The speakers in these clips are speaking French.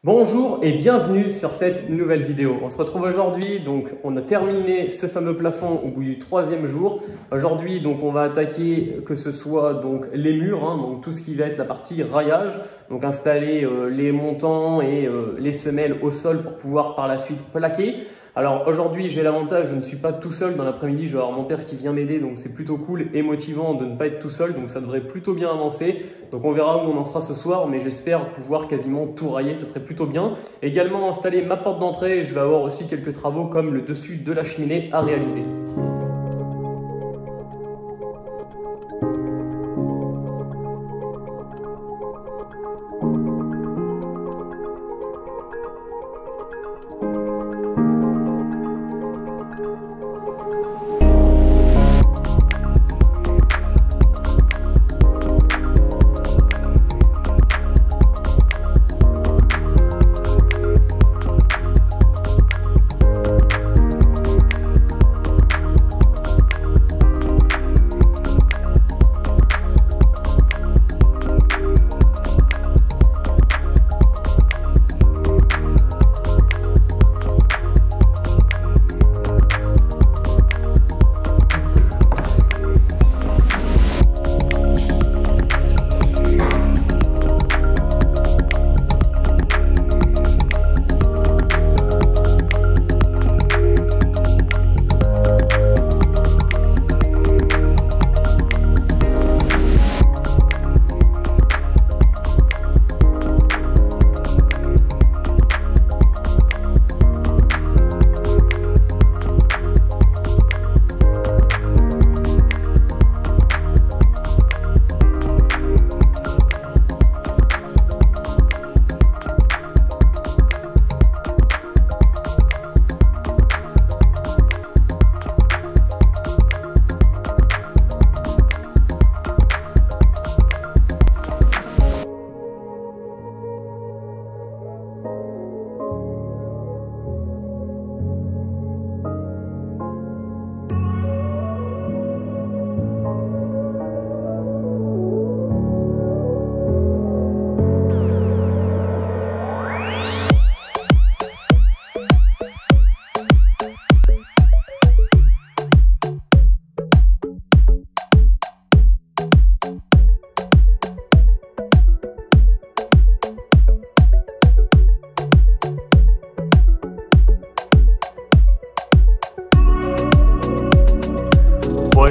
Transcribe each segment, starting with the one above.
Bonjour et bienvenue sur cette nouvelle vidéo. On se retrouve aujourd'hui, donc on a terminé ce fameux plafond au bout du 3e jour. Aujourd'hui, donc on va attaquer que ce soit donc les murs, donc tout ce qui va être la partie raillage, donc installer les montants et les semelles au sol pour pouvoir par la suite plaquer. Alors aujourd'hui, j'ai l'avantage, je ne suis pas tout seul. Dans l'après-midi, je vais avoir mon père qui vient m'aider, donc c'est plutôt cool et motivant de ne pas être tout seul, donc ça devrait plutôt bien avancer. Donc on verra où on en sera ce soir, mais j'espère pouvoir quasiment tout railler, ça serait plutôt bien. Également installer ma porte d'entrée, je vais avoir aussi quelques travaux comme le dessus de la cheminée à réaliser.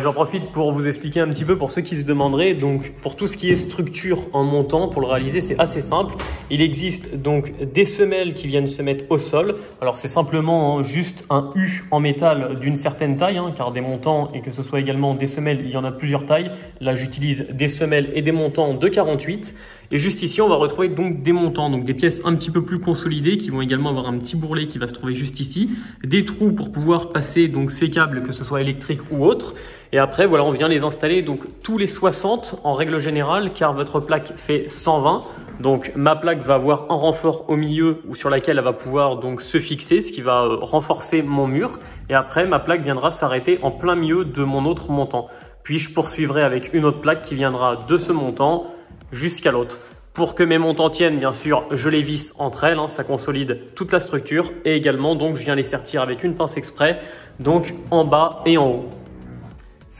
J'en profite pour vous expliquer un petit peu pour ceux qui se demanderaient. Donc, pour tout ce qui est structure en montant, pour le réaliser, c'est assez simple. Il existe donc des semelles qui viennent se mettre au sol. Alors, c'est simplement juste un U en métal d'une certaine taille, car des montants et que ce soit également des semelles, il y en a plusieurs tailles. Là, j'utilise des semelles et des montants de 48. Et juste ici, on va retrouver donc des montants, donc des pièces un petit peu plus consolidées qui vont également avoir un petit bourrelet qui va se trouver juste ici. Des trous pour pouvoir passer donc ces câbles, que ce soit électriques ou autres. Et après, voilà, on vient les installer donc tous les 60 en règle générale, car votre plaque fait 120. Donc ma plaque va avoir un renfort au milieu ou sur laquelle elle va pouvoir donc se fixer, ce qui va renforcer mon mur. Et après, ma plaque viendra s'arrêter en plein milieu de mon autre montant. Puis je poursuivrai avec une autre plaque qui viendra de ce montant jusqu'à l'autre. Pour que mes montants tiennent, bien sûr, je les visse entre elles, ça consolide toute la structure. Et également, donc, je viens les sertir avec une pince exprès, donc en bas et en haut.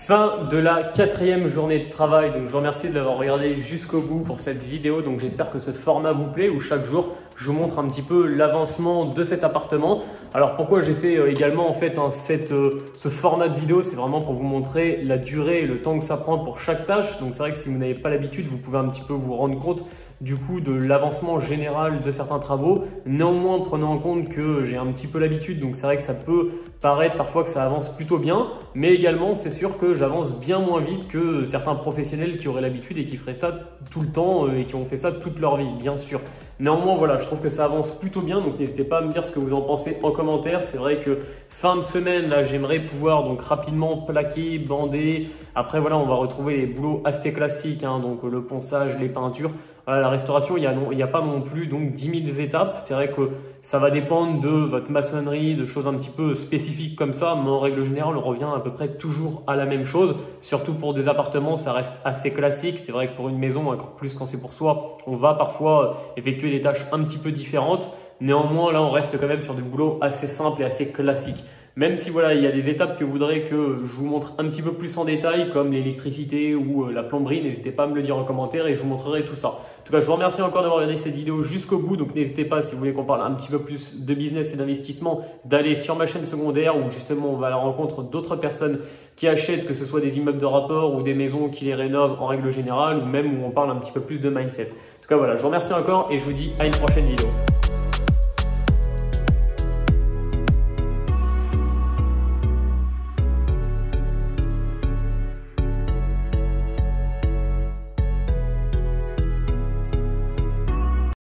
Fin de la 4e journée de travail, donc je vous remercie de l'avoir regardé jusqu'au bout pour cette vidéo. Donc j'espère que ce format vous plaît où chaque jour je vous montre un petit peu l'avancement de cet appartement. Alors pourquoi j'ai fait également en fait ce format de vidéo, c'est vraiment pour vous montrer la durée et le temps que ça prend pour chaque tâche. Donc c'est vrai que si vous n'avez pas l'habitude, vous pouvez un petit peu vous rendre compte du coup de l'avancement général de certains travaux. Néanmoins, prenez en compte que j'ai un petit peu l'habitude, donc c'est vrai que ça peut paraître parfois que ça avance plutôt bien, mais également c'est sûr que j'avance bien moins vite que certains professionnels qui auraient l'habitude et qui feraient ça tout le temps et qui ont fait ça toute leur vie, bien sûr. Néanmoins, voilà, je trouve que ça avance plutôt bien, donc n'hésitez pas à me dire ce que vous en pensez en commentaire. C'est vrai que fin de semaine, là, j'aimerais pouvoir donc rapidement plaquer, bander. Après, voilà, on va retrouver les boulots assez classiques, donc le ponçage, les peintures. Voilà, la restauration, il y a pas non plus donc 10 000 étapes. C'est vrai que ça va dépendre de votre maçonnerie, de choses un petit peu spécifiques comme ça, mais en règle générale, on revient à peu près toujours à la même chose. Surtout pour des appartements, ça reste assez classique. C'est vrai que pour une maison, encore plus quand c'est pour soi, on va parfois effectuer des tâches un petit peu différentes. Néanmoins, là, on reste quand même sur du boulot assez simple et assez classique. Même si voilà, il y a des étapes que vous voudrez que je vous montre un petit peu plus en détail, comme l'électricité ou la plomberie, n'hésitez pas à me le dire en commentaire et je vous montrerai tout ça. En tout cas, je vous remercie encore d'avoir regardé cette vidéo jusqu'au bout. Donc n'hésitez pas, si vous voulez qu'on parle un petit peu plus de business et d'investissement, d'aller sur ma chaîne secondaire où justement on va à la rencontre d'autres personnes qui achètent, que ce soit des immeubles de rapport ou des maisons qui les rénovent en règle générale, ou même où on parle un petit peu plus de mindset. En tout cas, voilà, je vous remercie encore et je vous dis à une prochaine vidéo.